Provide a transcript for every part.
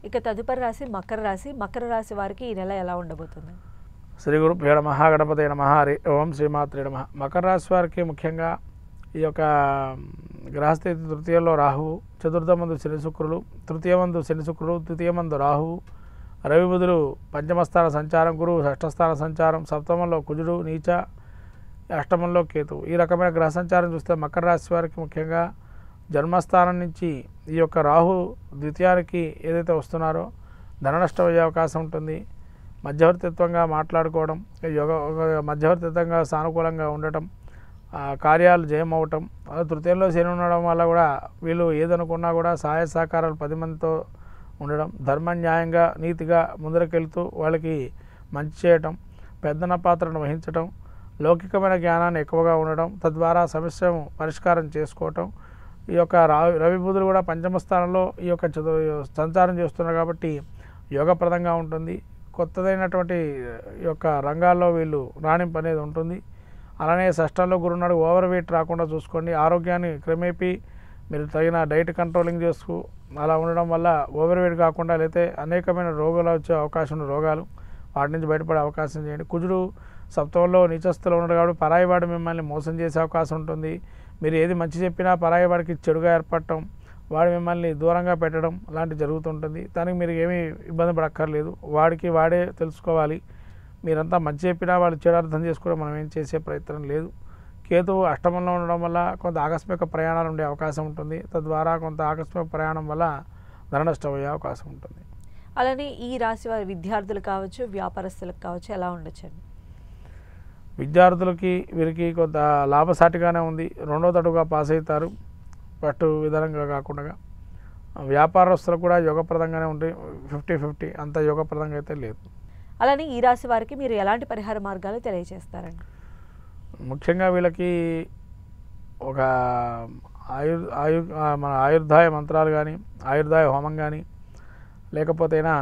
ఇక తదుపరి రాశి మకర రాశి. మకర రాశి వారికి ఈ నెల ఎలా ఉండబోతుంది? శ్రీ గురుభ్యో నమః గణపతే నమః హరి ఓం శ్రీమాత్రే నమః. మకర రాశి వారికి ముఖ్యంగా ఈ యొక్క గ్రహస్థితి తృతీయంలో రాహువు, చతుర్థమందు శని శుక్రులు, తృతీయమందు శని శుక్రులు, తృతీయమందు రాహువు, రవి బుధులు పంచమస్థాన సంచారం, గురువు షష్ఠస్థాన సంచారం, సప్తమంలో కుజుడు నీచ, అష్టమంలో కేతువు. ఈ రకమైన గ్రహ సంచారం చూస్తే మకర రాశి వారికి ముఖ్యంగా జన్మస్థానం నుంచి ఈ యొక్క రాహు ద్వితీయానికి ఏదైతే వస్తున్నారో ధన నష్టం అయ్యే అవకాశం ఉంటుంది. మధ్యవర్తిత్వంగా మాట్లాడుకోవడం, మధ్యవర్తిత్వంగా సానుకూలంగా ఉండటం, కార్యాలు జయం అవటం. తృతీయంలో శని ఉండడం వల్ల కూడా వీళ్ళు ఏదనుకున్నా కూడా సహాయ సహకారాలు 10 మందితో ఉండడం, ధర్మ న్యాయంగా నీతిగా ముందరకెళ్తూ వాళ్ళకి మంచి చేయటం, పెద్దన పాత్రను వహించటం, లౌకికమైన జ్ఞానాన్ని ఎక్కువగా ఉండడం, తద్వారా సమస్యను పరిష్కారం చేసుకోవటం. ఈ యొక్క రవి బుధులు కూడా పంచమ స్థానంలో ఈ యొక్క సంచారం చేస్తున్నారు కాబట్టి యోగప్రదంగా ఉంటుంది. కొత్తదైనటువంటి ఈ యొక్క రంగాల్లో వీళ్ళు రాణింపు అనేది ఉంటుంది. అలానే షష్ఠంలో గురున్నాడు, ఓవర్ వెయిట్ రాకుండా చూసుకోండి. ఆరోగ్యాన్ని క్రమేపీ మీరు తగిన డైట్ కంట్రోలింగ్ చేస్తూ అలా ఉండడం వల్ల ఓవర్ వెయిట్ కాకుండా లేతే అనేకమైన రోగాలు వచ్చే అవకాశం ఉన్న రోగాలు వాటి నుంచి బయటపడే అవకాశం చేయండి. కుజుడు సప్తమంలో నీచస్థితిలో ఉన్నాడు కాబట్టి పరాయివాడు మిమ్మల్ని మోసం చేసే అవకాశం ఉంటుంది. మీరు ఏది మంచి చెప్పినా పరాయివాడికి చెడుగా ఏర్పడటం, వాడు మిమ్మల్ని దూరంగా పెట్టడం అలాంటివి జరుగుతుంటుంది. దానికి మీరు ఏమీ ఇబ్బంది పడక్కర్లేదు. వాడికి వాడే తెలుసుకోవాలి. మీరంతా మంచి చెప్పినా వాళ్ళు చెడు అర్థం చేసుకోవడం మనం ఏం చేసే ప్రయత్నం లేదు. కేతువు అష్టమంలో ఉండడం వల్ల కొంత ఆకస్మిక ప్రయాణాలు ఉండే అవకాశం ఉంటుంది. తద్వారా కొంత ఆకస్మిక ప్రయాణం వల్ల ధన నష్టం అయ్యే అవకాశం ఉంటుంది. అలానే ఈ రాశి వారి విద్యార్థులు కావచ్చు, వ్యాపారస్తులకు కావచ్చు ఎలా ఉండొచ్చండి? విద్యార్థులకి వీరికి కొంత లాభసాటిగానే ఉంది. 2వ తడుగా పాస్ అవుతారు, ఫస్ట్ విధానంగా కాకుండా. వ్యాపారస్తులకు కూడా యోగప్రదంగానే ఉంటాయి. 50-50 అంత యోగప్రదంగా అయితే లేదు. అలానే ఈ రాశి వారికి మీరు ఎలాంటి పరిహార మార్గాలు తెలియజేస్తారండి? ముఖ్యంగా వీళ్ళకి ఒక మన ఆయుర్దాయ మంత్రాలు కానీ, ఆయుర్దాయ హోమం కానీ, లేకపోతేనా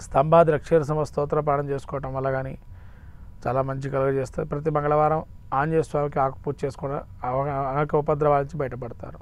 స్తంభాది అక్షర స్తోత్ర పాఠం చేసుకోవటం వల్ల కానీ చాలా మంచి కలుగజేస్తారు. ప్రతి మంగళవారం ఆంజనేయ స్వామికి ఆకుపూజ చేసుకోవడం అనేక ఉపద్రవాల నుంచి బయటపడతారు.